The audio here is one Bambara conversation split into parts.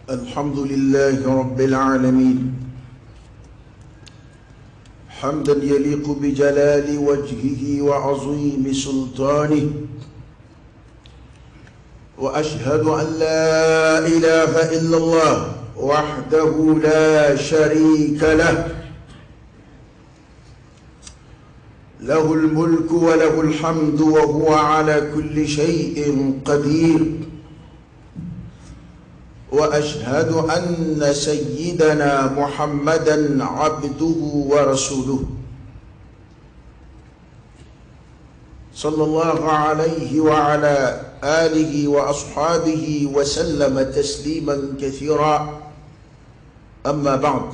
الحمد لله رب العالمين حمدا يليق بجلال وجهه وعظيم سلطانه، وأشهد أن لا إله إلا الله وحده لا شريك له، له الملك وله الحمد وهو على كل شيء قدير. وأشهد أن سيدنا محمدًا عبده ورسوله صلى الله عليه وعلى آله وأصحابه وسلم تسليمًا كثيرا. أما بعد،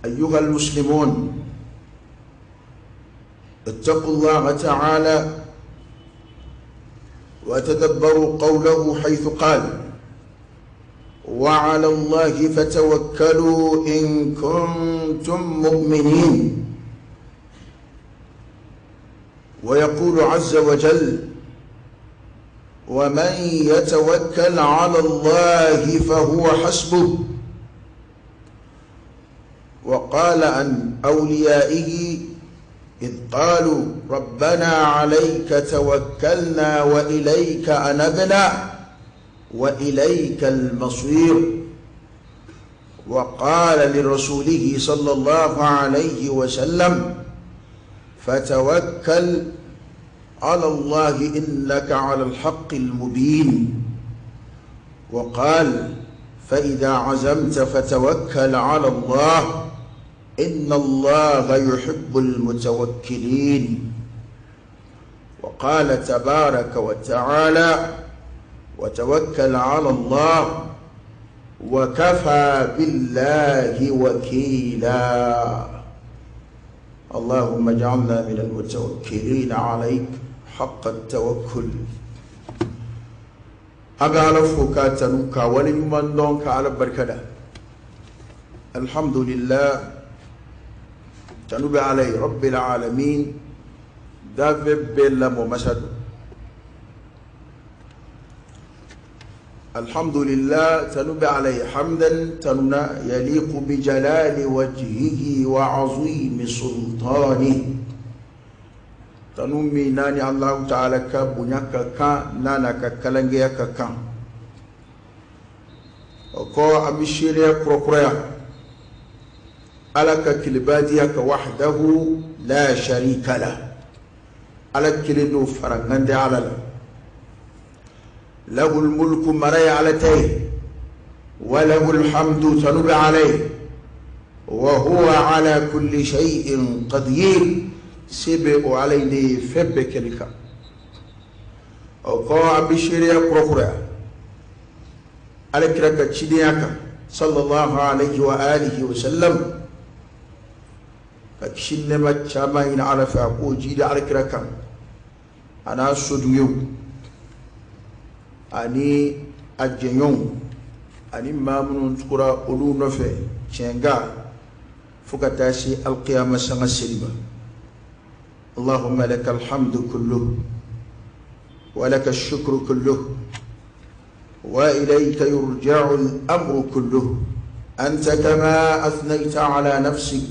أيها المسلمون، اتقوا الله تعالى وتدبروا قوله حيث قال: وعلى الله فتوكلوا إن كنتم مؤمنين. ويقول عز وجل: ومن يتوكل على الله فهو حسبه. وقال عن أوليائه إذ قالوا ربنا عليك توكلنا وإليك أنبنا وإليك المصير. وقال لرسوله صلى الله عليه وسلم: فتوكل على الله إنك على الحق المبين. وقال: فإذا عزمت فتوكل على الله إن الله يحب المتوكلين. وقال تبارك وتعالى: وتوكل على الله وكفى بالله وكيلا. اللهم اجعلنا من المتوكلين عليك حق التوكل. أقال فكاتنك ولمن دونك على بركة. الحمد لله تنوب علي رب العالمين دافع بلا ممسد. الحمد لله تنوب علي حمدا تنونا يليق بجلال وجهه وعظيم سلطانه. تنومي ناني الله تعالى كبنيك كان نانا ككلنجيك كان وكو أمشيريا كروكريا على كلباديك وحده لا شريك له، على كلدو فرنغند على له الملك مري على تيه وله الحمد تنوب عليه وهو على كل شيء قدير. سبق عليه فبك لك وقوى بشريا كروكرا على كركة تشديك صلى الله عليه وآله وسلم. فكشن ما تشامين على فاقو جيد على كركة أنا صديو أني أجنيون أني ما من تقرأ أولو نفع شنغا فكتاسي القيامة سنة سلمة. اللهم لك الحمد كله ولك الشكر كله وإليك يرجع الأمر كله. أنت كما أثنيت على نفسك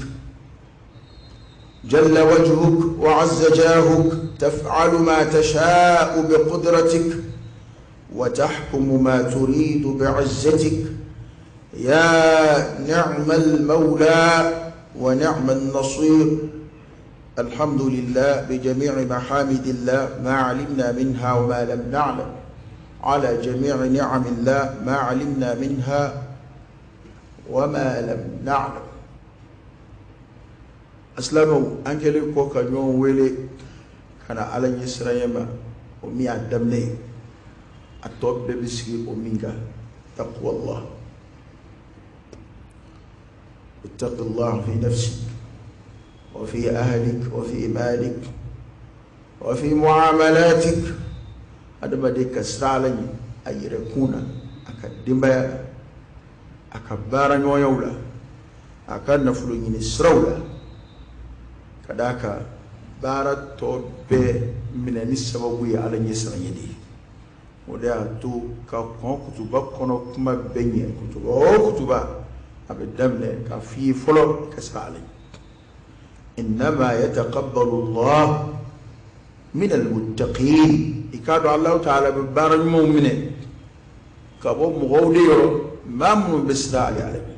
جل وجهك وعز جاهك تفعل ما تشاء بقدرتك وتحكم ما تريد بعزتك. يا نعم المولى ونعم النصير. الحمد لله بجميع محامد الله ما علمنا منها وما لم نعلم، على جميع نعم الله ما علمنا منها وما لم نعلم. أسلامو أنجلي كوكا نيون ويلي كان على يسرائيما ومي عدمني أتوب بسكي ومينغا. تقوى الله، اتق الله في نفسك وفي أهلك وفي مالك وفي معاملاتك. هذا ما ديك سرالني أي ركونا أكدمبا أكبارا ويولا أكنفلني سرولا كذاك بارت توب من السبب على نسر يدي ودعتو كقون كتبا كونو كما بني كتبا كتبا أبدمنا كفي فلو كسالي إنما يتقبل الله من المتقين يكاد الله تعالى ببار المؤمنين كابو مغوليو ما من بسرعة عليه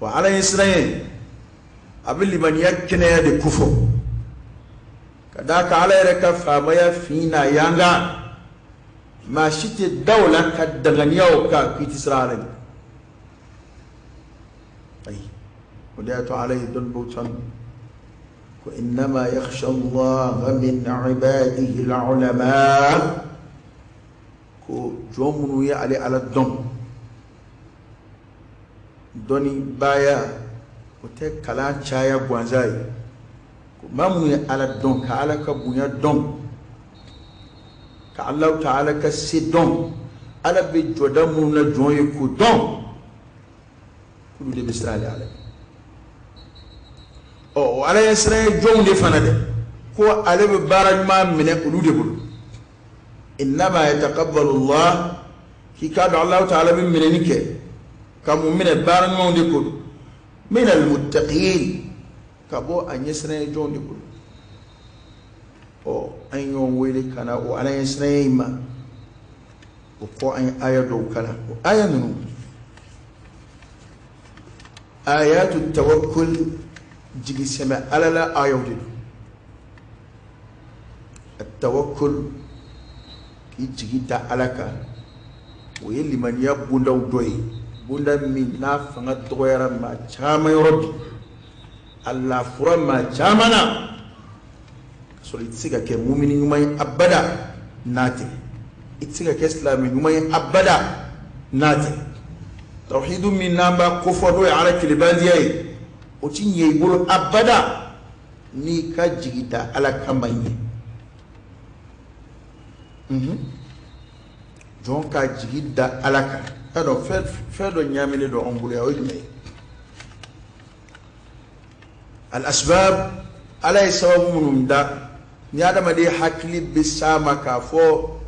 وعلى إسرائيل أبل من يكن يد كفو كذاك على ركفة ما يفينا يانغا ما شت الدولة كدغنيا وكا كيت إسرائيل أي ودعت عليه دنبوتان وإنما يخشى الله من عباده العلماء كو جومنو يعلي على الدم doni baya ote kala chaya gwanzai mamu ya ala don ka ala ka bunya don ka Allah ta'ala ka sidon ala bi jodamu na joye ku don ku de bisrali ala o ala yasra jonde fanade ko ala bi barajma mine ulude bulu inma yataqabbalu Allah hikadu Allah ta'ala min minike كم من البارن ما نديكول من المتقين كابو أن يسنى جون ديكول أو أن يوم ويلي كنا أو أن يسنى ما وكو أن آية دو كنا آية منو آيات التوكل جيجي سما على لا آية وديدو التوكل كي جيجي تا علىك ويلي من يبون دو دوي bunda min na fanga doyara ma chama yorobi Allah fura ma chamana so itsiga ke mu'mini yumai abada nati itsiga ke islami yumai abada nati tawhidu min namba kufadu ala kilibandiyai otinye ibulu abada ni ka jigita ala kamanye jonka jigida alaka ado fedo nyamini do ombulu ya ojme al asbab ala sababu mununda ni adama de hakli bisama ka fo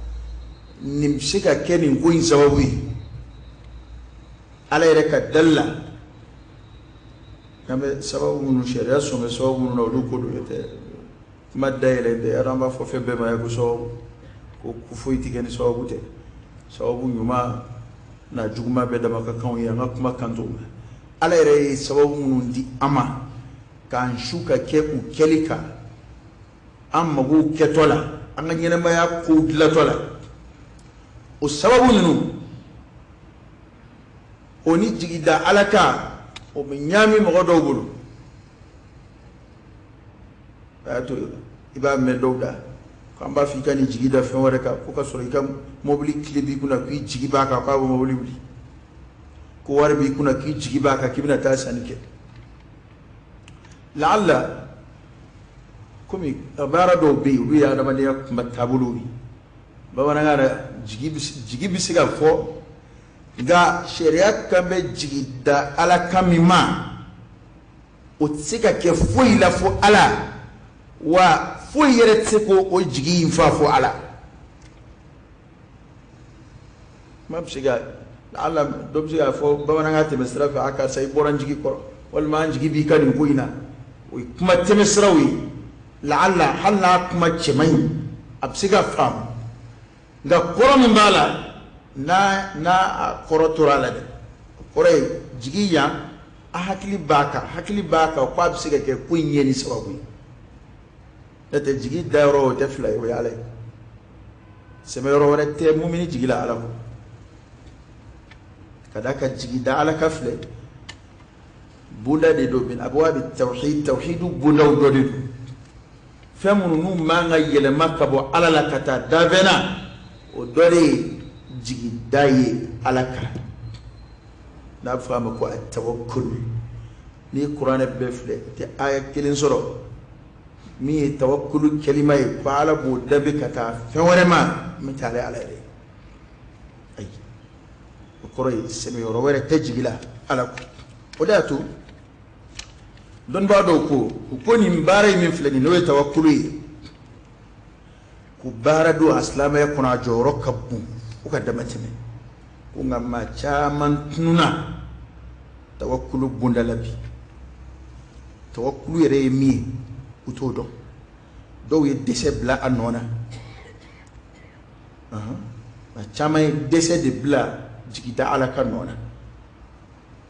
nimshika keni ngoyin sababu ala reka dalla kambe sababu munu sharia so me sababu munu do ko do yete madda ile de aramba fo febe ma yago so ko kufoiti keni sababu te sababu nyuma na juguma be dama ka kan ya ngakuma kanto ala ire sababu mundi ama kan shuka ke ku kelika amma go ketola an nyene ma ya ko dilatola o sababu nunu oni jigida alaka o nyami mo do gulu ato iba me dowda kamba fikani jigida fe wore ka ko ka soro ikam mobili klibi kuna ku jigiba ka ka mobili buli ko war bi kuna ki jigiba ka kibna ta sanike la'alla kumi abara do bi ru ya da madiya matabulu ba wana ngara jigibi siga fo ga sharia kambe jigida ala kamima o tsika ke fo ila fo ala wa fo yere tsiko o jigi fa fo ala ما بشجع على دوبجي فوق بمنا عاتي مسرف عكا ساي بوران جيجي كور ولا ما نجيجي بيكان يبوينا وكما تمسروي لعل حلا كما تشمين أبسيجا فام ده كورا من بالا na koro turala de kore jigiya a hakili baka kwa bisiga ke kunye ni sababu dete jigi daro te fly we ale semero wala te mu'mini jigila ala kadaka jigi da ala kafle bula de do bin abwab tawhid bula do de famunu nu manga yele makabo ala la kata davena o dore jigi daye alaka na fama ko tawakkul ni qur'an befle te aya kelin soro mi tawakkul kalima e bala bo dabe kata fewrema mi tale ala re ay ko roy semi rowere tajgila ala ko datu don ba do ko ni mbare min flani no tawakkul kubara do aslama ya kuna joro kabbu uka damatime kunga machaman tununa tawakkulu bundalabi tawakkulu yere mi utodo do ye dese bla anona machaman dese de bla jigita ala kanona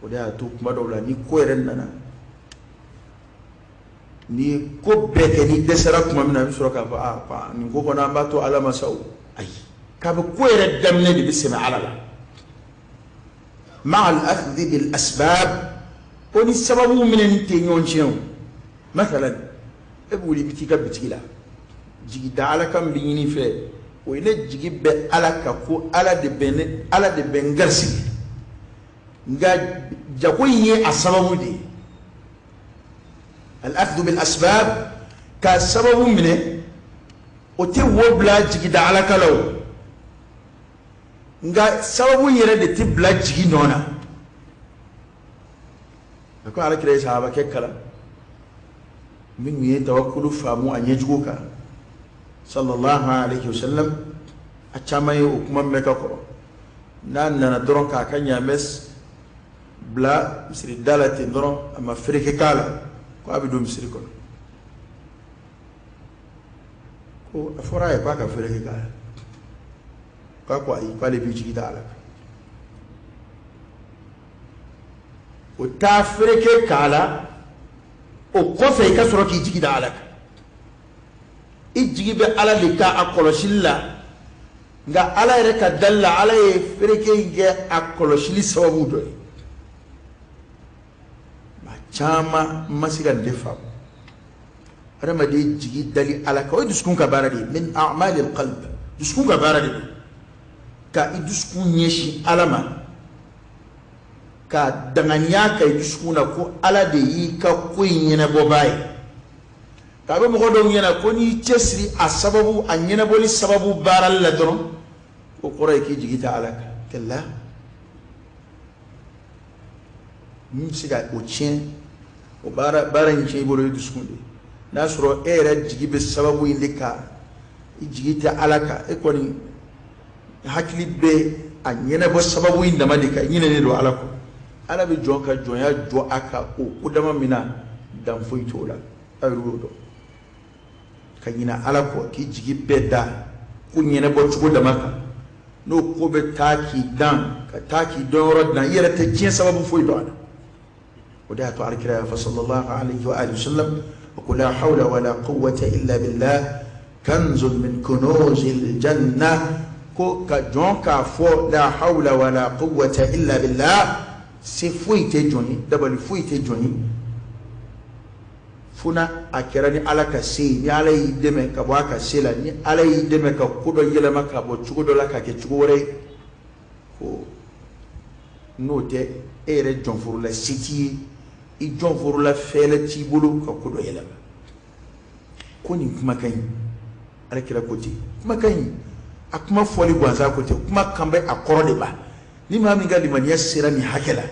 oda to kuma do la ni ko yere nana ni ko beke ni desera kuma mina bi sura ka fa ni ko kona ba to ala masau ay ka ba ko yere damne di bisma ala la مع الأخذ بالأسباب وني السبب من التنيون شنو مثلا أقولي بتيجا بتيلا جي دعلا كم بيني في وين جي بألا كفو ألا دبنغرسي نجا جاكوي السبب دي الأخذ بالأسباب كالسبب منه وتي وبلا جي دعلا كلو nga sababu yere de tibla jigi nona ko ala kire sahaba ke kala min yi tawakkulu famu anye jugo sallallahu alaihi wasallam achama yi ukuma meka ko nan nana doron ka kanya mes bla misri dalati doron ama frike kala ko abidu misri ko afora e pa ka frike kala kwa yi kwale bi jigi da alaka o ta freke kala o kofe ka soro ki jigi da alaka i jigi be ala de ka akolosilla nga ala yɛrɛ ka dalla ala ye freke ge akolosili sababu do ma chama masiga defa adama de jigi dali alaka o duskun ka baradi min a'mal alqalb duskun ka baradi ka iduskun yeshi alama ka danganya ka iduskuna ko ala de yi ka kuin yana bobai ka be mo do yana ko ni chesri asababu anyana boli sababu baral la dron ko qore ki jigita alaka kella min siga o chen o baran che bolo iduskunde nasro era jigibe sababu indika jigita alaka e ko ni hakili be anyene bo sababu inda madika nyine ne do alako ala be jonka jonya jo aka o kudama mina dan foi tola ayru do kanyina alako ki jigi bedda kunyene bo chugo da maka no ko be taki dan ka taki don rodna yere te cin sababu foi do ala wada to arkira fa sallallahu alaihi wa alihi wasallam wa la hawla wa la quwwata illa billah kanzun min kunuzil janna ko ka jonka fo la hawla wala quwwata illa billah se fuite joni dabali fuite joni funa akirani alaka se ni alai deme ka bo aka sela ni alai deme ka kudo yelema ka bo chugodo la ka ke chugore ko note ere jonfuru la siti i jonfuru la fele ti bulu ka kudo yelema ko ni kuma kan alakira ko ti kuma kan akuma foli gwanza ko te kuma kambe akoro de ba ni ma mi gali man yassira ni hakela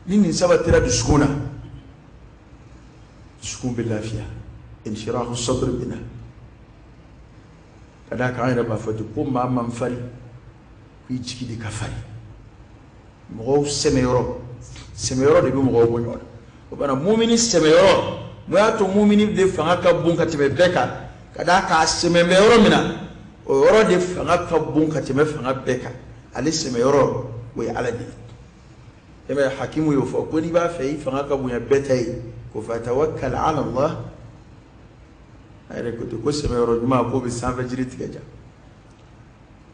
ni sabatira duskuna duskun bil lafiya inshirahu sadr bina kada ka ayra ba fatu ko ma man fari fi jiki de kafari mo semeyoro de bi mo go bonyo o bana mu'mini semeyoro mo ya to mu'mini de fanga ka bun ka tibe beka kada ka semeyoro mina o yoro de fanga ka bun ka teme fanga beka ali seme yoro we aladi ema hakimu yo fo ko ni ba fe fanga ka bun ya betay ko fa tawakkal ala allah ayre ko seme yoro ma ko be sanfa jiriti gaja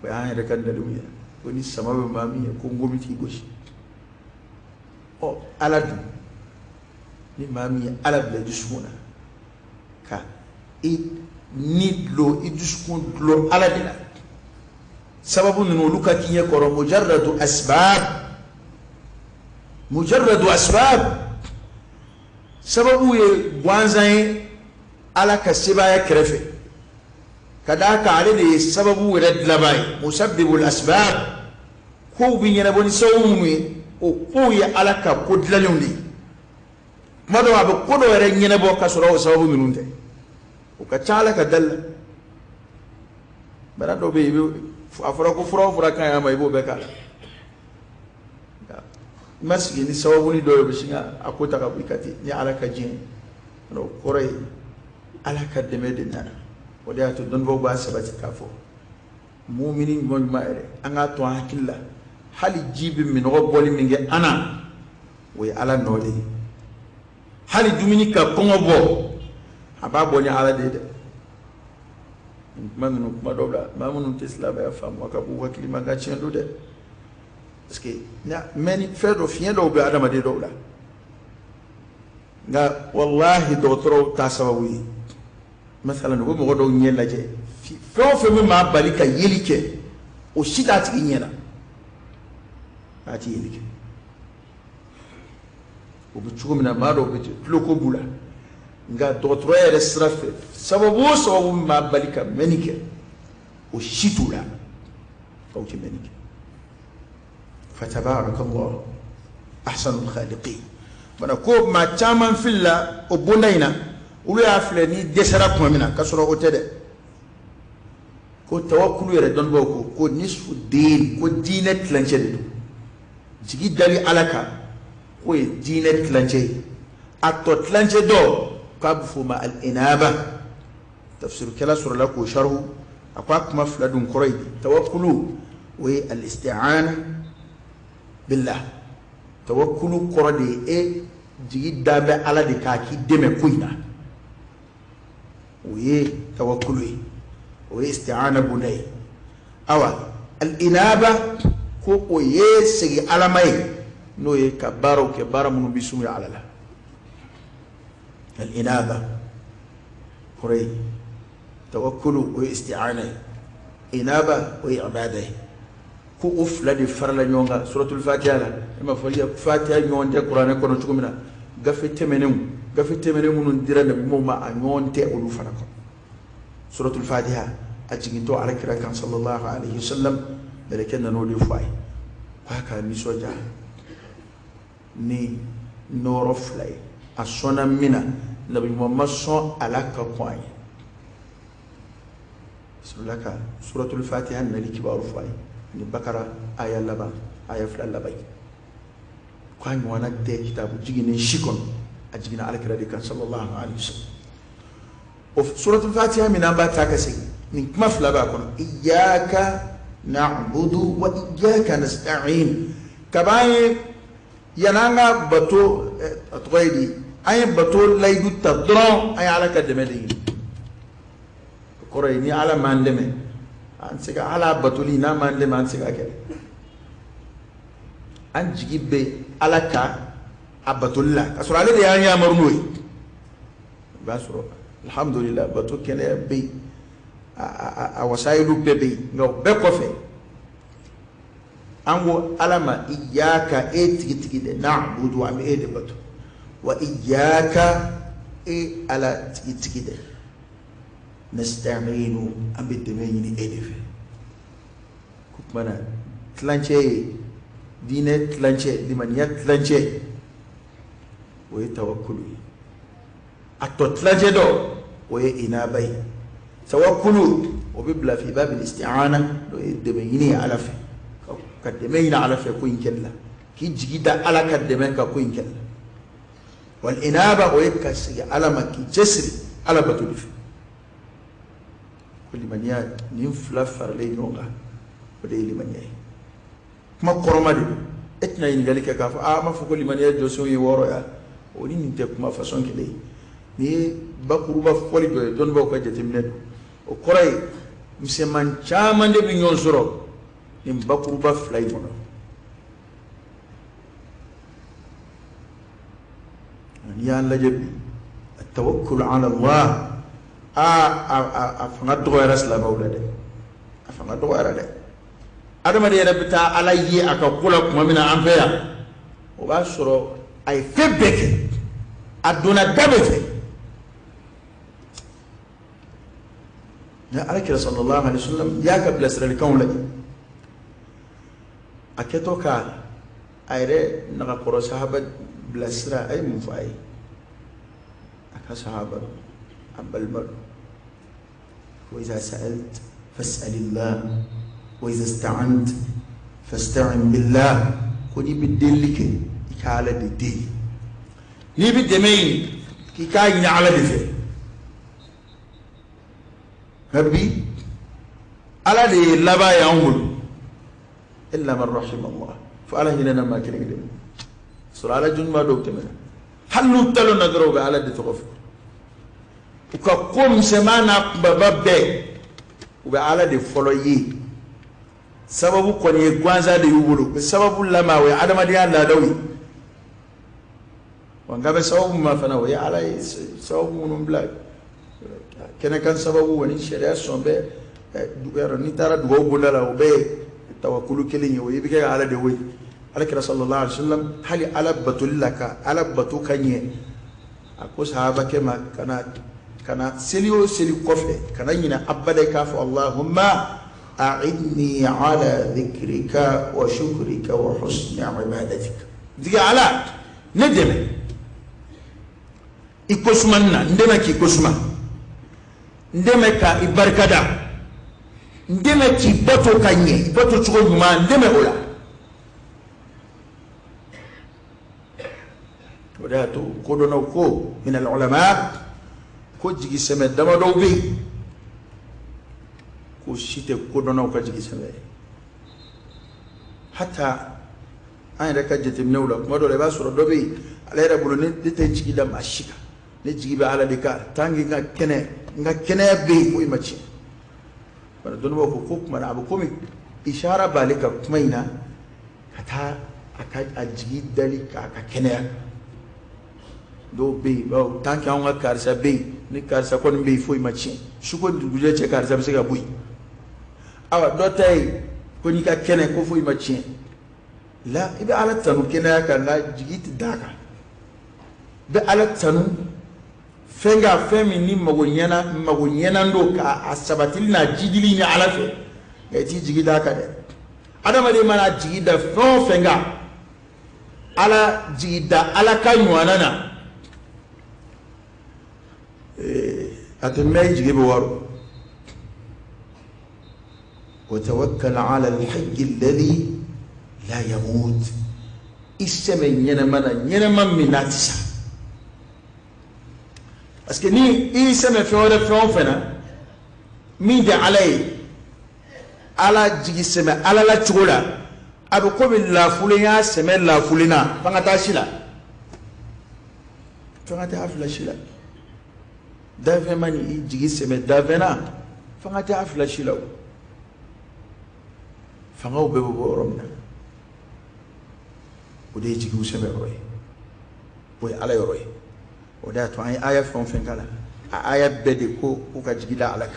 ba ayre kan da dunya ko ni sama be mami ko ngomi ti goshi o aladi ni mami alabla jisuna ka ni lo iduskun lo ala de la sababu nunu luka kinye koro mujarradu asbab sababu ye gwanzan ala ka sibaya krefe kada ka ale de sababu red labai musabbibul asbab ko bi nyana boni sawmu o ko ye ala ka ko dlalundi mado abu ko do re nyana bo ka soro sababu minunte وكتشالك دل bana do be afara ko fura kan ya mai bo be kala masigi ni sababu ni do be singa akota ka bikati ni ala ka jin no koray ala ka deme de nana o de ato don bo ba sabati ka fo mu'minin gon maere anga to hakilla hali jibi min go boli minge ana we ala nodi hali dumini ka kongo bo aba bo ni ala de manu kuma dobla mamunu tesla ba fam waka bu wakili maga chendo de parce que na many fedo fien do be adama de dobla nga wallahi docteur ta sabawi masalan go mo do nyela je fo fe mi ma balika yelike o shita ti nyela ati yelike o bu chugumina ma do be loko bula nga docteur resrafe sababu ma balika menike o shitula o ti menike فتبارك الله أحسن الخالقين bana ko ma chaman filla o bondaina ulu ya fle ni desara kuma mina kasoro o tede ko tawakkulu yere don boko ko nisfu din ko dinet lanche de jigi dali alaka ko e dinet lanche atot lanche do kabfu ma al inaba tafsir kala sura la ko sharhu akwa kuma fla dun quraidi tawakkulu wa al isti'ana billah tawakkulu korode e jigi dabe ala de ka ki deme kuina oye tawakkulu oye isti'ana bunay awa al inaba ko oye sigi ala may no ye kabaro ke baramu bisu ya ala la al inaba korey tawakkulu oye isti'ana inaba oye ibada ko ufla di farla nyonga suratul fatiha la ma faliya fatiha nyonte qur'an ko no tugumina gafe temenemu nun dirana mo ma a nyonte olu fana ko suratul fatiha a jigin to ala kira kan sallallahu alaihi wasallam bele ken no di fay haka mi soja ni noro flay a sona mina nabi muhammad son alaka kwai sulaka suratul fatiha nali kibaru fay ni bakara aya laba aya fla labai kwani wana de kitabu jigine shikon ajigina alkira de kan sallallahu alaihi wasallam of suratul fatiha min amba takasi ni kuma fla ba kono iyyaka na'budu wa iyyaka nasta'in kabaye yananga bato atqaidi ay bato laydu tadron ay alaka de medin korayni ala mandeme an siga ala batuli na mande man siga ke an jigibe alaka abatulla asura ale ya nya marnoy basuro alhamdulillah batu kene be a wasailu bebe no be ko fe ango alama iyyaka etigi de na'budu wa de batu wa iyyaka ala tigi de nasta'inu ambide menyini edife kukmana tlanche dine tlanche dimaniya tlanche oye tawakkulu ato tlanche do oye inabai tawakkulu obibla fi bab al-isti'ana do de menyini ala fe ka de menyini ala fe ko inkella ki jigida ala ka de men ka ko inkella wal inaba oye kasi ala maki jesri ala batulife limaniya ni fla farle nyonga o de limaniya kuma koroma de etna yin galike ka fa ma fuko limaniya joso yi woro ya o ni nte kuma façon kele ni bakuru ba foli do don ba ko jete mined o koray mse man chama de bi nyon soro ni bakuru ba flay mono ni an la jebi at-tawakkul ala Allah afanga doyara sala bawla de afanga doyara de adama de rabita alayyi aka kula kuma mina anfaya o ba soro ay febeke aduna dabefe ya alakira sallallahu alaihi wasallam ya ka blasra likon lagi aketoka ayre naga koro sahaba blasra ay mufai aka sahaba أما المرء وإذا سألت فاسأل الله وإذا استعنت فاستعن بالله كوني بدلك كالا دي ني بدمين كي كاي على دي ربي على دي لبا يعمل إلا من رحم الله فعلى هنا ما كان يقدم سورة على جن ما دوت منه هل نتلو نقرأ على دي تغفر وكقوم سمانا بابا وبعلى دي فلوي sababu koni ye gwanza de yubulu sababu lama we adama de Allah dawi wanga be sababu ma fana we ala sababu munum bla kene kan sababu woni sharia sombe du ni tara du gobula la be tawakkulu kelin we bi ka ala de we alakira sallallahu alaihi wasallam hali alabatul laka alabatu kanye ako sahaba ke ma kana selio seli kofe kana nyina abada ka fa allahumma أعني على ذكرك وشكرك وحسن عبادتك دي على ندم إكوسمنا ندمك إكوسما ندمك إبركدا ندمك بطو كاني بطو تقول ما ندمك ولا وداتو كودنا وكو من العلماء كوجي سمد دما دوبي وشيت كودنا وكاجي سمي حتى أنا ركجت من أولا ما دول باسورة دوبي على ربنا نتيجي دم أشيكا نتيجي على دكار تانجي نكنة بي كوي ماشي فندون بوكو كوك منا أبو كومي إشارة بالك كمينا حتى أكاد أجي دلك أكنة دو بي باو تانكي أونغا كارسا بي نكارسا كون بي فوي ماشي شو كون تقولي كارسا بسيكا بوي awa dotay ko ni ka kene ko fuy machin la ibe ala tanu kene ka la jigiti daka be ala tanu fenga femi ni magonyena ndo ka asabatil na jidili ni ala fe ga ti jigi daka de adama de mana jigi da fenga ala jigida ala kanywana atemay jigi be waro وتوكل على الحي الذي لا يموت اسمي ينمن من ناتسا اسكي ني اسمي فيو فنا مين دي علي على جي سمي على لا تشولا ابو كوم لا فوليا سمي لا فولينا فغاتا شيلا فغاتا فلا شيلا دافي ماني جي سمي دافنا فغاتا فلا شيلا فغاو بيبو رمنا ودي جيجو سمي روي وي علي روي ودا تو اي ايه فون فنكلا ايه بدي كو كجيدا عليك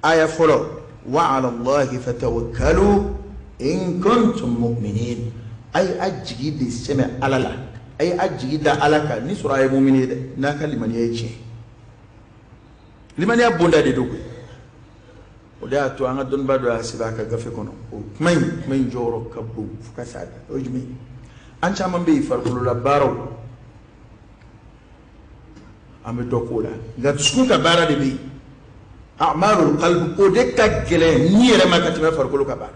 ايه فولو وعلى الله فتوكلوا ان كنتم مؤمنين اي اجيد سمي على لا اي اجيد عليك ني سوره المؤمنين ناكا لمن يجي لمن يبوندا دي دوكو ودا تو ان دون بادو اسباكا غفي كونو من جورو كبو فكاساد اوجمي انشا من بي فرقلو لبارو ام دوكولا غات سكون كبارا دي بي اعمال القلب اودكا جله نيره ما كتم فرقلو كبار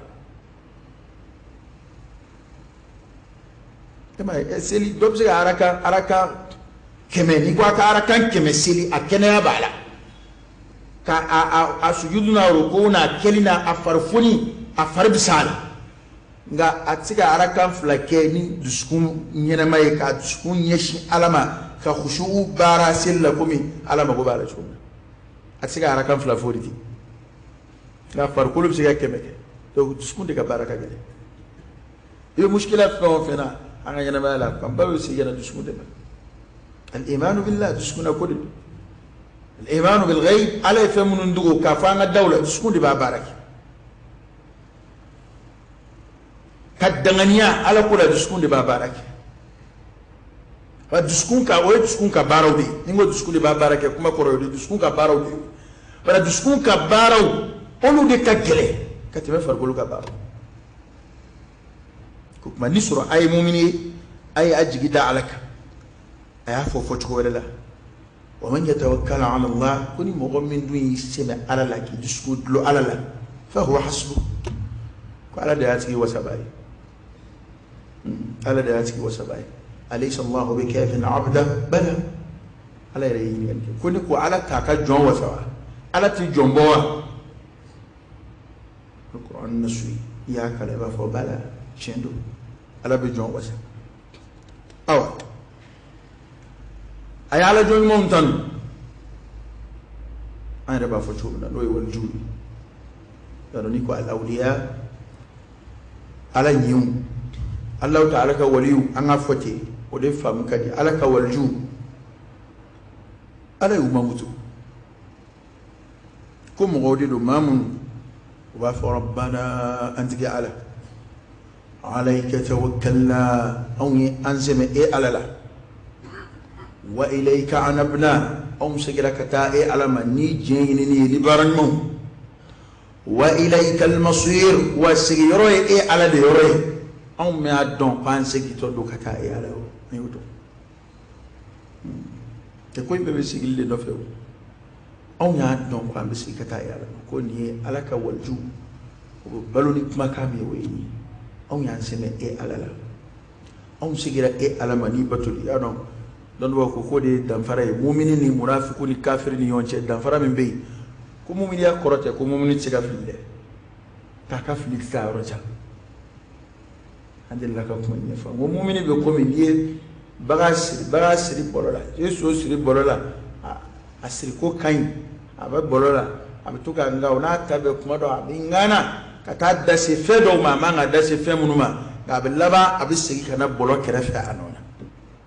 تما سيلي دوبزي araka kemeni kwa araka kemesili akene bala ka a sujuduna rukuna kelina afarfuni afarbisala nga atsiga arakan flake ni duskun nyema ka duskun yeshi alama ka khushu bara silla kumi alama go bara chuma atsiga arakan flaforiti na farkulu bisiga kemeke to duskun de ka baraka gele yo mushkila fena anga nyema la kamba bisiga na duskun de al iman billah duskuna kodi الإيمان بالغيب على فمن ندعو كفانا الدولة تسكون دي بابارك كالدغنيا على كل تسكون دي بابارك فتسكون كأوي تسكون كبارو دي نيجو تسكون دي بابارك كما كورو دي تسكون كبارو دي فلا تسكون كبارو أولو دي كجلة كتبه فرقولو كبارو كما نسرو أي مؤمني أي أجي دا عليك أي أفو فتكو ولا ومن يتوكل على الله كوني مؤمن دون يسمع على لك يسكت له على لك فهو حسبه على دياته وسبعه على دياته وسبعه أليس الله بكاف عبده بلى على يريني كونك على تاكا جون وسوا على تجون بوا القرآن نسوي يا كلمة فبلا شندو على بجون وسوا أو أي على جون مونتن أنا ربا فتشوفنا لوي والجود يرونيكو الأولياء على نيوم الله تعالى كوليو أنا فتي ودي فهم كدي على كولجو على يوم موتو كم غودي دو مامون وباف ربنا أنت على عليك توكلنا أوني أنزم إيه على لا وإليك عنبنا أم سجلك تائي على من نيجيني لبرنمو وإليك المصير وسيروي إيه على ديروي أم ما أدون فانسكي تدو كتائي على ميوتو تكوين بمسيجل لنفسه أم ما أدون فانسكي كتائي على كوني على كوالجو وبلوني مكامي ويني أم ينسمي إيه على لا أم سجل إيه على مني بتولي أنا دون وكو كودي دانفراي مؤمنين منافقون كافرين يونشي دانفرا من بي ko mu'min ya korate ko mu'min tiga fille ta ka fille ta roja andilla ka ko ni fa mo mu'min be ko min ye bagasiri bolola yeso siri bolola asiri ko kain aba bolola abituka ngauna tabe kuma do abingana kata dasi fedo mama nga dasi femunuma ngabilaba abisigi kana bolo kerefe anona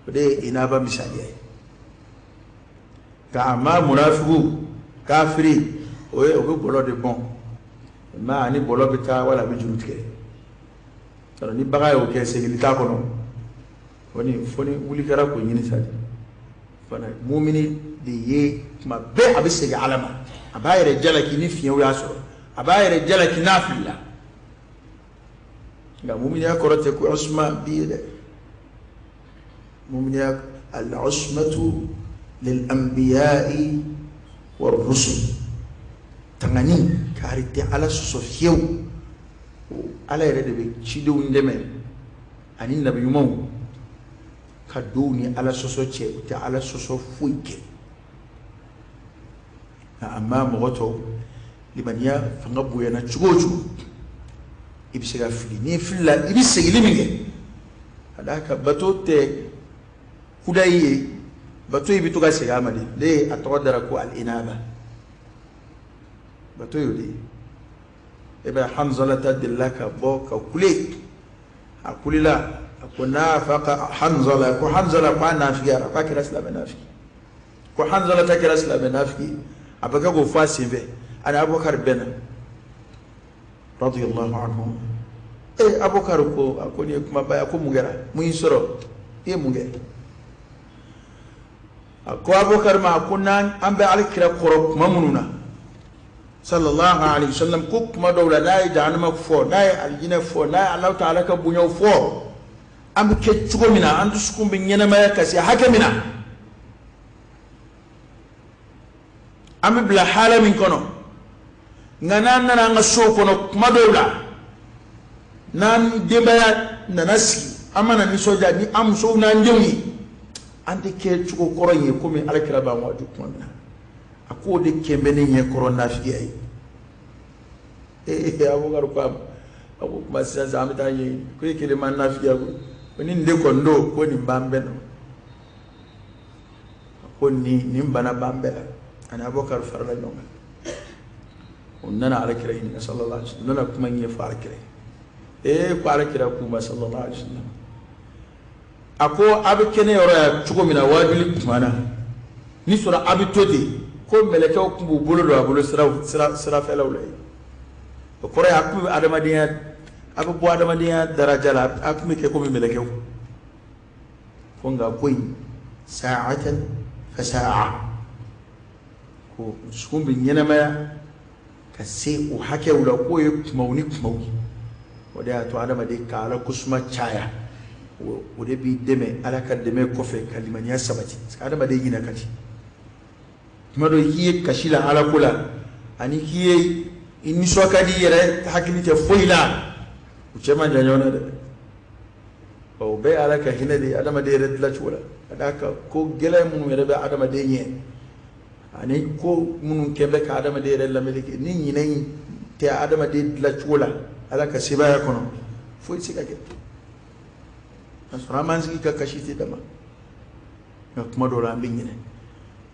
de inaba misali ka ama munafiqu kafiri oye obe bolo de bon ma ni bolo bita wala be juru tigere tano ni baga yo ke segilita kono foni wuli kara ko nyini sadi fana mu'mini de ye ma be abisege alama abayere jalaki ni fiye ya so abayere jalaki nafilla ga mu'mini ya korote ko usma biide mu'mini al-usmatu lil anbiya'i war rusul tangani karite ala sosofiyeu ala yere de be cidew ndeme ani nabi yumaw kaduni ala soso che te ala soso fuike amma moto limaniya fanga buya na chugochu ibisega fili ni filla ibisegi liminge adaka batote kudaye bato ibituga sega amadi le atodara ko al inaba bato yodi ebe hanzala tadillaka boka kule akulila akuna faqa hanzala ko hanzala kwa nafiya fakira islam nafiki ko hanzala takira islam nafiki abaka go fasive ana abubakar bena radiyallahu anhu abubakar ko akoni kuma baya ko mugera muisoro mugera ko abubakar ma kunna ambe alikira qorob mamununa sallallahu alaihi wasallam ko kuma dawla dai jahannama fo dai aljina fo dai allah ta'ala ka bunyo fo am ke chugo mina andu sukum bi nyena ma kasi hakamina am bla hala min kono ngana nana nga so kono kuma dawla nan debaya nanasi amana ni soja ni am so na njewni ande ke chugo koronye ko mi alakira ba mo du kuma ako de kembene nye korona fiye abu garuka abu masya zamita yi ko yekele man na fiye ko ni nde kondo ko ni bambe no ko ni mbana bambe ana abokar farla nyonga onnana ala kirayn sallallahu alaihi wasallam nana kuma nye far kirayn ko ala kira kuma sallallahu alaihi wasallam ako abikene yoro ya chuko mina wajuli kumana ni sura abitodi ko meleke kumbu bolo do abolo sira fela ulay ko kore akku adamadiya abu bo adamadiya daraja la akku ke ko meleke ko nga koy sa'atan fa sa'a ko skumbi nyena ma ka se o hake ula ko e mauni wada to adamade kala kusma chaya o de bi deme alaka deme ko fe kalimaniya sabati adamade yina kati mado hiye kashila ala kula ani hiye inni sokadi yere hakilite foyla ucema janyona de o be ala ka hinade adama de red la chula adaka ko gele mun yere be adama de nye ani ko mun kebe ka adama de red la melike ni nyine te adama de la chula ala ka sibaya kono foy sikake asra manzi ka kashiti dama kuma do la mbingine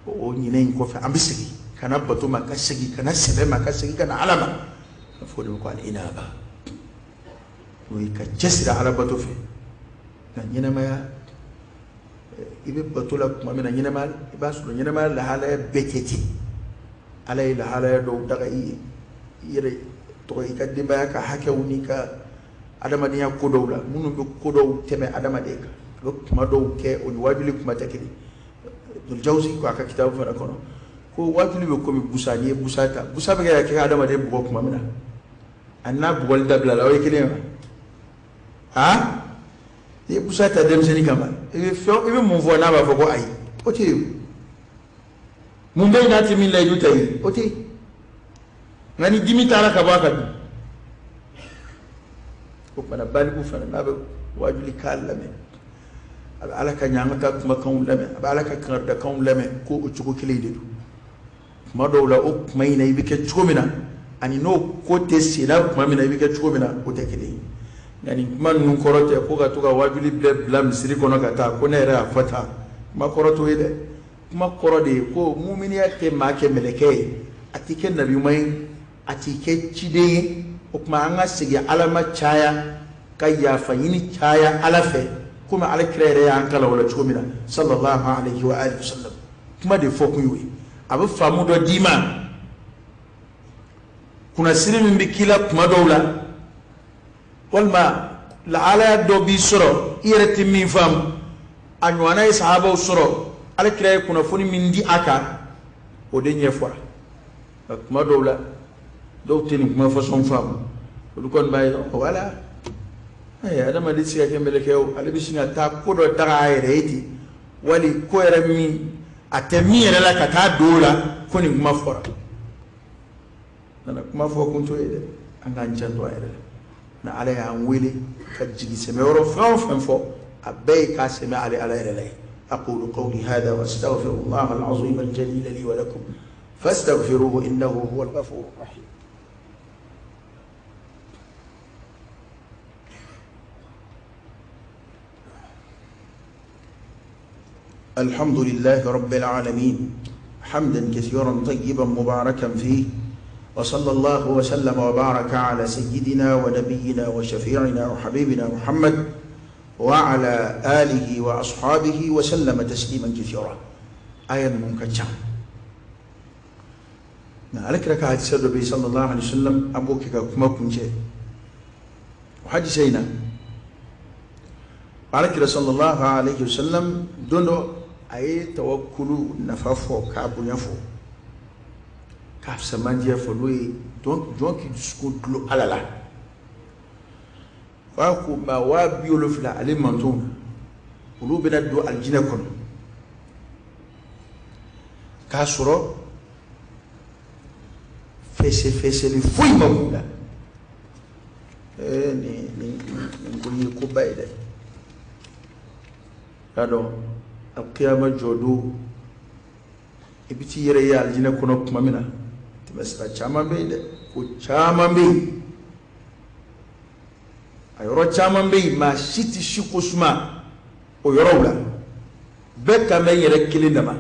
o nyine ko fa ambisigi kana batu makasigi kana sebe makasigi kana alama fodi ko al inaba wi ka jesira ala batu fe na nyine ma ibe batu la kuma mina nyine mal iba su nyine mal la hala beteti ala ila hala do daga yere to ikadde ba ka hakewni ka adama dinya kodowla munu be kodow teme adama de ka do kuma do ke on wajuli kuma takidi dul jawzi ko aka kitabu fa kono ko wajuli be ko mi busani busata busabe ga ke adama de bugo kuma mina anna bugol dabla la way kene ha ye busata dem seni kama e fo e mun fo na ba fo ko ay oti mun be na timi lay dutay oti ngani dimitara ka baka ko bana baliku fana nabe wajuli kallame ala ka nyamata kuma kan lame ala ka kan da kan lame ko o cuko kile de kuma dawla o kuma ina ibike chomina ani no ko te sila kuma mina ibike chomina o te kile ngani kuma nun korote ko ga to ga wajuli bla misiri kono ka ta ko ne ra fata kuma koroto ide kuma korode ko mu'miniya te ma ke meleke atike nabi mai atike chide o kuma anga sigi alama chaya kayya fayini chaya alafe kuma ala kirere ya ankala wala chomina sallallahu alaihi wa alihi wasallam kuma de fokun yoyi abu famu do dima kuna siri min bikila kuma dawla walma la ala do bi soro irati min fam anwana sahaba soro ala kirere kuna foni min di aka o de nyefwa kuma dawla do tini kuma façon fam du kon bay wala ay adama di siya ke meleke o ale bisina ta ko do daga ayreeti wali ko era mi atemi era la kata dola koni kuma fora nana kuma fo kun to ede anga njando ayre na ale ya wele ka jigi seme woro fo abay ka seme ale ala ayre aqulu qawli hadha wastaghfirullah alazim aljalil li wa lakum fastaghfiruhu innahu huwal ghafurur rahim الحمد لله رب العالمين حمدا كثيرا طيبا مباركا فيه وصلى الله وسلم وبارك على سيدنا ونبينا وشفيعنا وحبيبنا محمد وعلى آله وأصحابه وسلم تسليما كثيرا آية منكجة عليك لك هذه السر صلى الله عليه وسلم أبوك كما كنت وحدثينا عليك صلى الله عليه وسلم دونه ay tawakkulu nafafo ka bunyafo ka samanje fo loyi donc discours dlo alala wa ko ma wa biolo fla ale manton ulu bena do aljina kon ka soro fese li fuy mamuda ni ngoni ko bayde ado القيامة جودو ibiti yere ya aljina kono kuma mina timesra chama be ko chama be ayoro chama be ma shiti shikusuma o yorowla be kame yere kilindama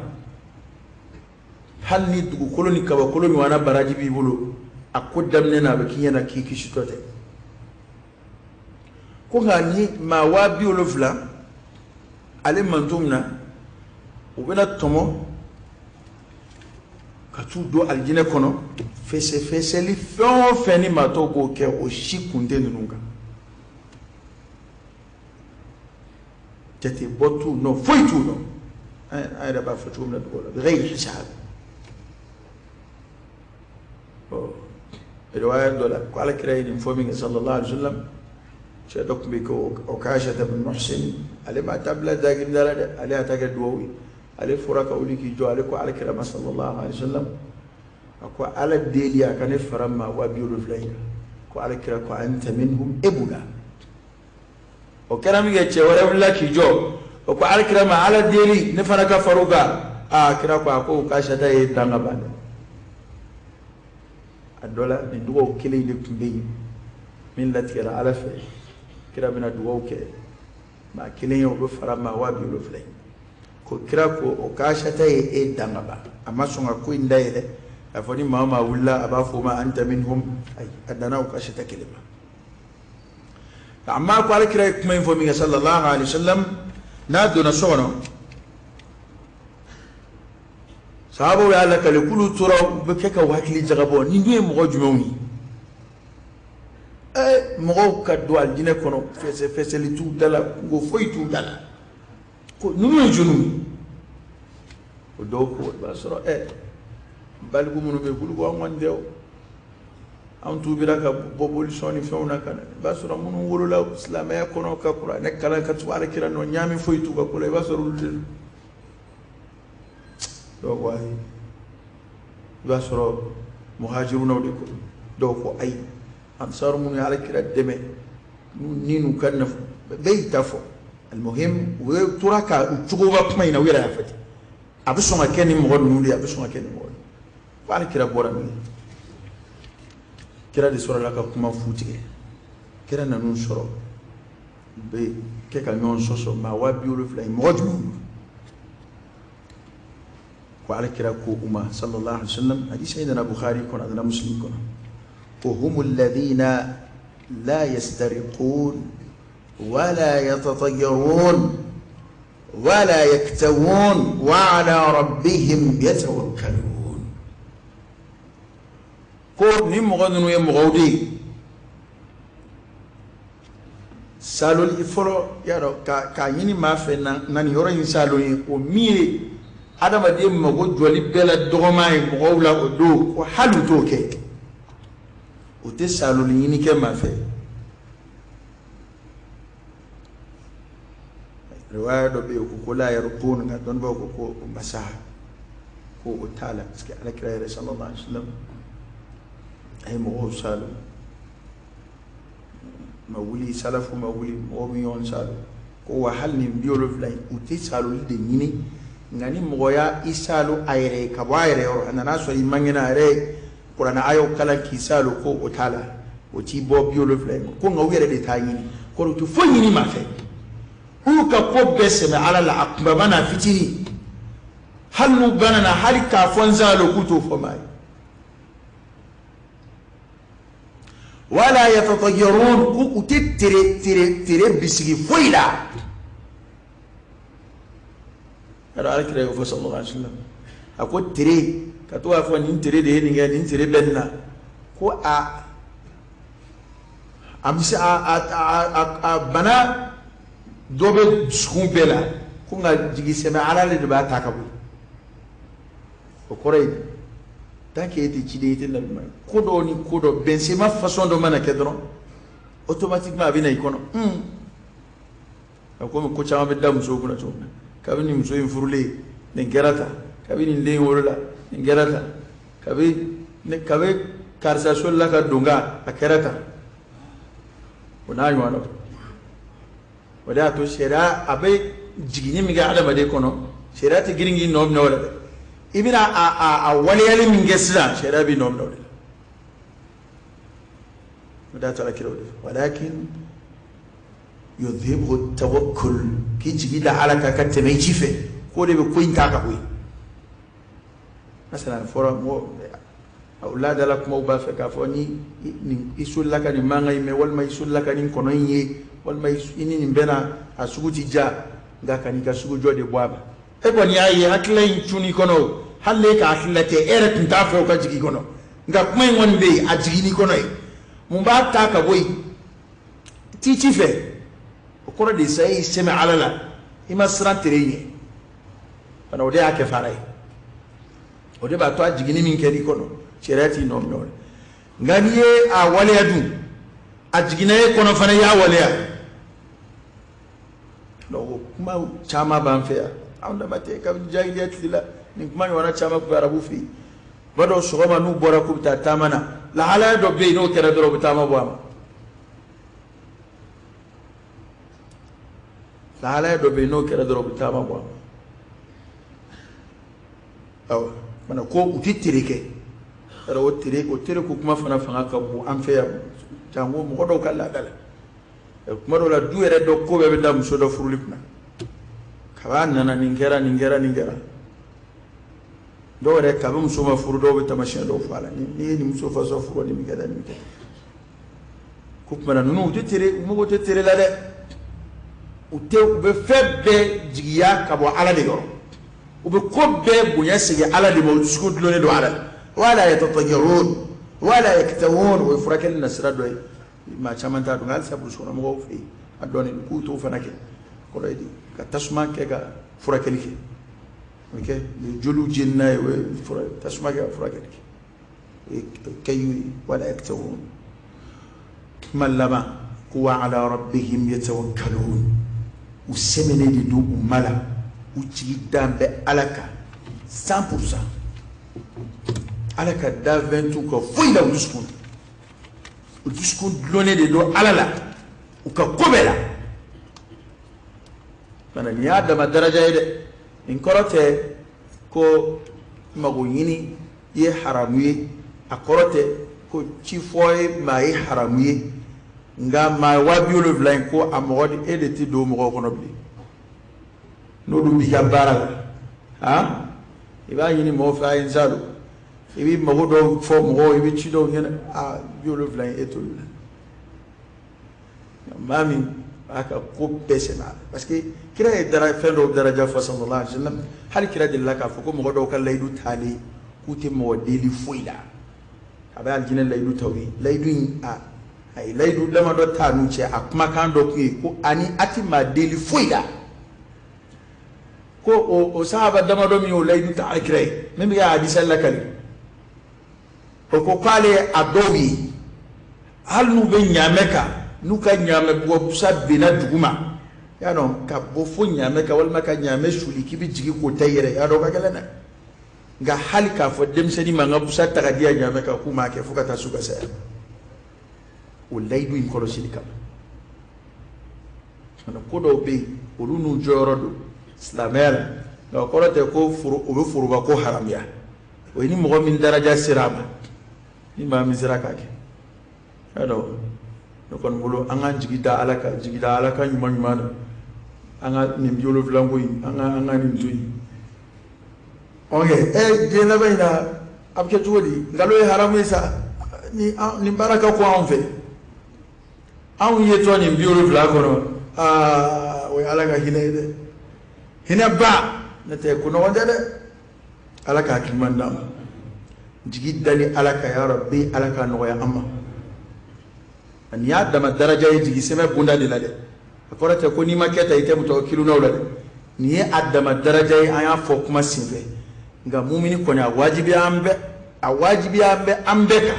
hanni dugu koloni kaba koloni wana baraji bi bulu akodam ne na be kinyana kiki shitote ko ngani ma wa bi olofla ale mantumna ubena tomo katu do aljine kono fese li feni mato go ke o shikunde nunga tete botu no foitu no ay da ba fotu na do غير حساب روايه دولا قال كراين انفورمينج صلى الله عليه وسلم شدك بكو اوكاشه بن محسن علي ما تبلا داغم عليها تاغ دووي علي فرق اوليكي جو عليكو على كرام صلى الله عليه وسلم ako ala delia kane faramma wa biulu flayna ko ala kira ko anta minhum ibula o karam ge che wala wala ki jo o ko ala kira ma ala deli ne fana ka faruga kira ko ka shada e danga bande adola ni duwo kile de tumbe min latkira ala fa kira bina duwo ke ma kile yo be faramma wa biulu flayna ko kira ko o ka shada e danga ba amma sunga ko indaile afoni mama wala abafu ma anta minhum ay adana ko ashata kelima amma ko alkira kuma informi sallallahu alaihi wasallam na dona sono sahabo ya la kale kulu tura be keka wakili jagabo ni ngue mo jumewi mo ka do aljine kono fese li tu dala go foitu dala ko numi junu o do ko basoro balgu munu be kulu ko ngandew am tubira ka bobol soni fewna kana basura munu wolula islamaya kono ka qur'an ne kala ka tuwara kira no nyami foytu ko ko le basuru do ko ay basuro muhajiruna do ko ay ansar munu ala kira deme ninu kanna beyta fo المهم وتراك تشوفا كما ينوير يا فتي ابسو ما كان مغول نولي ابسو ما كان مغول وعلى كرا بورامي كرا دي سورة لك كما فوتي كرا نانون سورة بي كيكا نون سوسو ما وابيولو فلاي موجمون وعلى كرا كو أمة صلى الله عليه وسلم هذه سيدنا بخاري كون هذا مسلم كون وهم الذين لا يسترقون ولا يتطيرون ولا يكتوون وعلى ربهم يتوكلون كور نيم غدنو يم غودي سالو الفلو يارو كا يني ما في نان يورو يسالو او مي ادم دي مغو جولي بلا دوغماي مغولا دو وحلو توكي وتسالو يني كما في رواية بيكو لا يرقون دون بوكو مساح كو تعالى اسكي على كراي صلى الله عليه وسلم اي مو سالو مولي سلف مولي موميون سالو كو حلني بيولو فلاي وتي سالو لدي نيني ngani moya isalu ayre kabaire or anana so imangina re qur'ana ayo kala kisalu ko otala o ti bo biolo flaim ko ngawere de tayini ko to fonyini ma fe huka ko beseme ala la aqba bana fitiri halu banana halika fonzalo kuto fomai wala yatatayyarun ku tire bisigi foila ara alkira yo sallallahu alaihi wasallam ako tire kato afo ni tire de ni ngani tire benna ko amsa a bana dobe skumpela ko nga jigi sema ala le ba takabu o korey take ete cide ete na ko do ni ko do bensema façon do mana kedron automatiquement abina ikono ko ko chama be dam so kuna to kabini muso in furule ne gerata kabini le worola ne gerata kabe karsa solla ka dunga akerata ona yano wada to shera abai jigini mi ga adama de kono shera ta giringi nom no wala ibina a waliyali min gesla shera bi nom no wala wada ta kiro walakin yudhibu tawakkul ki jigida alaka katte mai cife ko de be ko inta ka boy masalan fora mo aulada lakum au ba fa ka foni ni isullaka ni manga me wal may isullaka ni kono yi wal may ini ni bena asuguti ja ngaka ni ka sugu jode bwaba e boni ayi haklay tuni kono halle ka aklate ere tinta fo ka jigi kono ngak may won be a jigi ni kono mu ba ta ka boy ti cife ko de sai sema alala ima srantere ana ode ake farai ode ba to ajigini min kedi kono cherati no no ngani ye a wale adu ajigina ye kono fana ya wale ya no kuma chama ban fe anda mate ka jahiliyat lila ni kuma wana chama ku arabu fi بدو سوما نو بورا كوبتا تامنا لا على دو بينو كره درو بتاما بوام لا على دو بينو كره درو بتاما بوام أو من كو وتتريكه رو تريك كما فنا فنا كبو أم فيا جانغو مقدو كلا كلا كما دولا دو يردو كو بيدا مسودو فروليبنا كمان نانا نينجرا دو رek kabe muso ma furu do be tamashin do fala ni muso fa so furu ni mi gada kup mana nunu tetere mo tetere la de ute be febbe jigiya kabo ala de yoro ube ko be bunya sigi ala de mo skud lo ne do ala wala yatatayarun wala yaktawun wa furakal nasra do ma chamanta do ngal sabu so mo fi adoni ku to fanake ko do di ka tasma ke ga furakal ke okay julu jinna wa tasma ke furakal ke kayu wala yaktawun ملما هو على ربهم يتوكلون وسمني دو ملا وجيدان بألكا 100% ألكا دا 20 كو فويلا ودسكون دلوني دو ألالا وكا كوبلا فانا نيادا ما درجة يدي إن كورتي كو مغويني يحرامي أكورتي كو تشيفوي ما يحرامي nga ma wabiolo vlain ko amodi edeti do mo ko nobli no dum bi gambara ha iba yini mo fa inzalo ibi mo do fo mo ibi chido ngena a biolo vlain etolu mami aka ko pesena parce que kira e dara fendo daraja fa sallallahu alaihi wasallam hal kira dillaka fa ko mo do kan laydu tali kuti mo deli foila aba aljina laydu tawi laydu a ay laydu lama do tanu ce akuma kan do ko ani ati ma deli foida ko o sahaba dama do mi o laydu ta akray même ya hadisa lakali o ko kale adowi hal nu be nyameka nu ka nyame bo sabina duguma ya no ka bo fo nyameka wal maka nyame shuli kibi jigi ko tayere ya do ka gelena nga halika fo dem seni manga busa tagadiya nyameka kuma ke fuka tasuka sa وليدو ينكرو سيليكا انا كودو بي ولونو جورودو اسلامير لو كورته كو فرو او فرو باكو حراميا ويني مغو من درجه سيراما نيما ميزراكاكي ادو نكون بولو انغا جيدا alaka nyuma nyuma anga nimbiolo vlango yi anga nimtui okay jena bayina abke tuwodi ngalo haramu isa ni baraka ko anfe aw yeto ni biolo vlagono we alaga hinede hinaba nate kuno wandade alaka kimandam jigidani alaka ya rabbi alaka no ya amma an yadda madaraja yiji sema bunda dilade akorata ko ni maketa ite mutawakkilu nawlade ni adda madaraja aya fo kuma sinfe nga mu'mini ko na wajibi ambe ambeka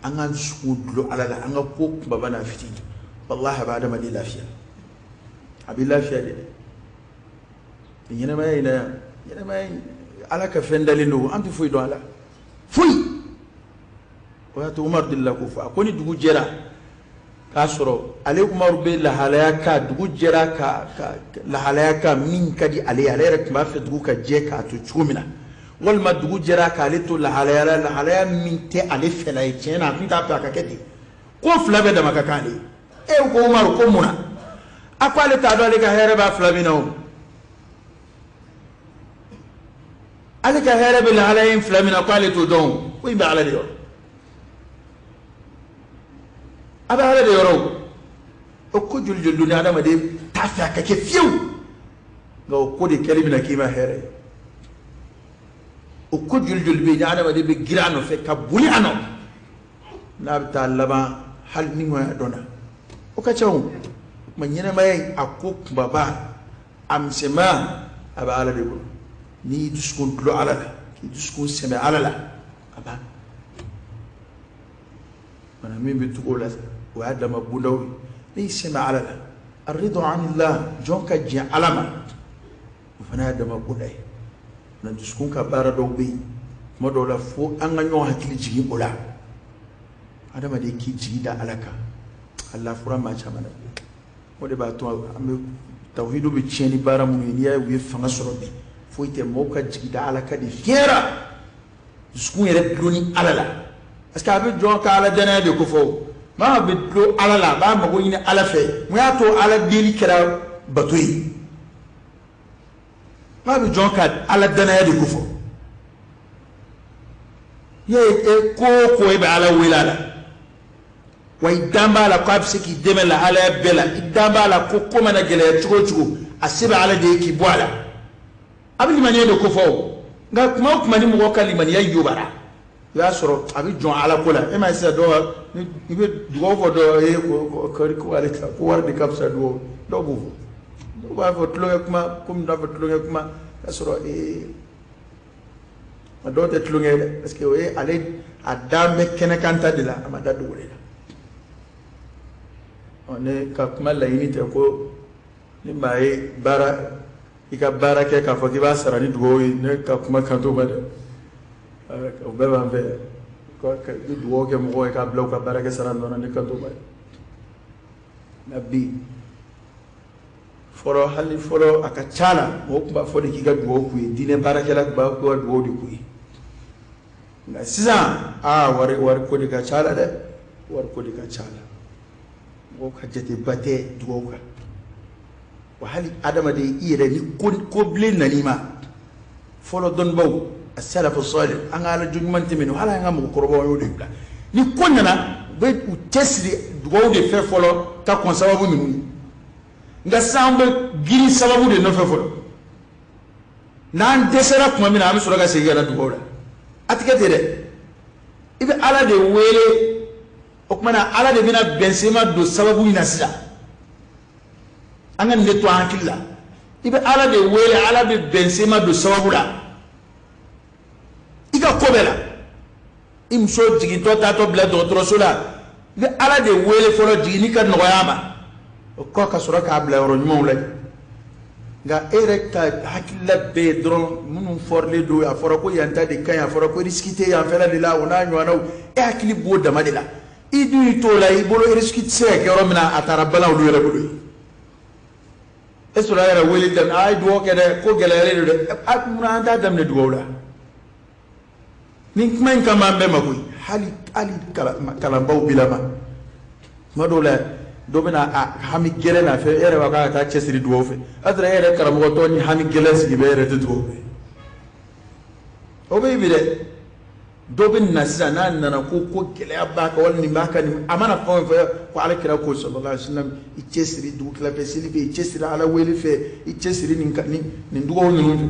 angan sudlo alala anga ko baba na fiti wallahi ba da mali lafiya abi lafiya de yana mai alaka fendalino antu fuy do ala fuy wato umar dilla ko fa ko ni dugu jera ka soro ale umar be la halaka dugu jera ka la halaka min kadi ale rek ma fe dugu ka je ka to chumina wal madugu jera kalito la halaya minte ale fela yena kunta pa kaketi ko flabe da makakali e ko umar ko muna akwale ta do ale ka here ba flamino ale ka here be la halaya flamina kwale to don ko imba ala de yo aba ala de yoro o ko juljul dunya adama de tafa kake fiu go ko de kalimina kima here o ko juljul be nyaada ma de be girano fe kabuli ano nabta laba hal ni mo dona o ka chaw ma nyene may akuk baba am sema aba ala de ko ni duskun dlo ala ki duskun sema ala la aba mana min be to la wa adama bundaw ni sema ala la الرضا عن الله جونك جي علما فنا adama bunday na duskun ka bara do be modola fo anga nyo hakili jigi bola adama de ki jigi da alaka Allah fura ma chamana mode ba to am tawhidu bi cheni bara mu ni ya wi fanga soro bi fo ite moka jigi da alaka di fiera jusqu'où yere ploni alala parce que abi jon ka ala dana de ko fo ma bi do alala ba ma go ni ala fe mu ya to ala deli kera batoyi ma bi jon ka ala dana de ko fo ye e ko e be ala wilala way damba la ko abse ki deme la ala bela damba la ko mana gele chugo asiba ala de ki boala abi limani de ko fo nga kuma ni mo ka limani ya yobara ya soro abi jon ala ko la e ma se do ni be dugo fo do e ko ala ka ko war de kapsa do bu do ba fo tlo kuma kum da fo tlo kuma ya soro ma do te tlo ngede parce que we ale adame kenekanta de la amada do le one ka kuma la yini te ko ni mai bara ika bara ke ka foki ba sara ni duwo ne ka kuma kan to ba de o be ba be ko ka duwo ke mo ka blo ka bara ke sara no ne kan to ba nabi foro hali foro aka chala mo kuma fo de ki ga duwo ku dine bara ke la ba ko duwo di ku na siza war ko de ka chala de war ko de ka chala ko ka jete bate duwo ka وهل آدم دي إيرا نكون قبل نليما فلو دون بو السلف الصالح أنا على جمعة منه هلا أنا مقربا يودي بلا نكون أنا بيت وتسري دعوة في فلو تكون سبب منه نقسم بجري سبب منه في فلو نان تسرع كم من عام سورة سيجارة دعوة أتكلم إذا على ده ويله أكمنا على ده بينا بنسيما دو سبب منه نسلا anga neto hankilla ibe ala de wele ala be bensema do sababula iga kobela imso jigi to ta to bla do trosola ibe ala de wele folo jigi ni ka noyama ko ka sura ka bla ro nyum la nga erekta hakilla be dron munum forle do ya foro ko yanta de kan ya foro ko riskite ya fela de la wona nywana e hakili bo dama de la idu to la ibolo riskite se ke ro mina atarabala do yere bulu esura era weli dem ay duwo kede ko gelere de ak munanda dem ne duwo la ni men kama be makoy hali ali kala baw bilama madola do bena hami gele na fe ere waka ta chesiri duwo fe adra ere karam go to ni hami gele si be ere duwo o be bile do ben nasa na ko gele abaka wal ni maka ni amana ko ko ala kira ko sallallahu alaihi wasallam ichesiri du kila fe sili be ichesiri ala weli fe ichesiri ni dugo ni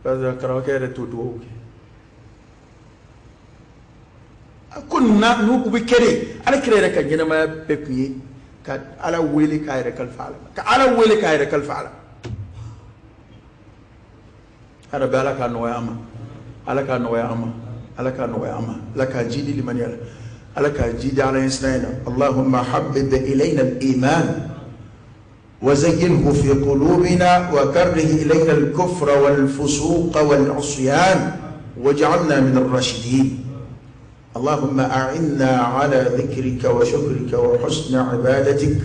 kaza karawa kere to dugo kunna nu ku be kere ala kira reka gina ma be kuyi ka ala weli ka ire kal faala ka ala weli ka ire kal faala ara bala ka no yama ala ka no yama ala ka no yama la ka jidi liman yala لك جيد على إسرائيل اللهم حبب إلينا الإيمان وزينه في قلوبنا وكره إلينا الكفر والفسوق والعصيان واجعلنا من الراشدين اللهم أعنا على ذكرك وشكرك وحسن عبادتك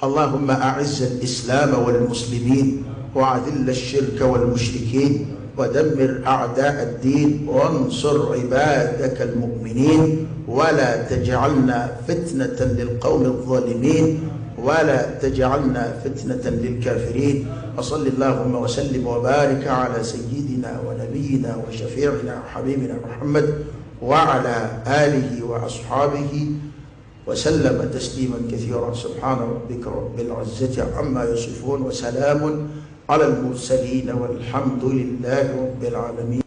اللهم أعز الإسلام والمسلمين وأذل الشرك والمشركين ودمر أعداء الدين وانصر عبادك المؤمنين ولا تجعلنا فتنة للقوم الظالمين ولا تجعلنا فتنة للكافرين وصل اللهم وسلم وبارك على سيدنا ونبينا وشفيعنا وحبيبنا محمد وعلى آله وأصحابه وسلم تسليما كثيرا سبحان ربك رب العزة عما يصفون وسلام على المرسلين والحمد لله رب العالمين.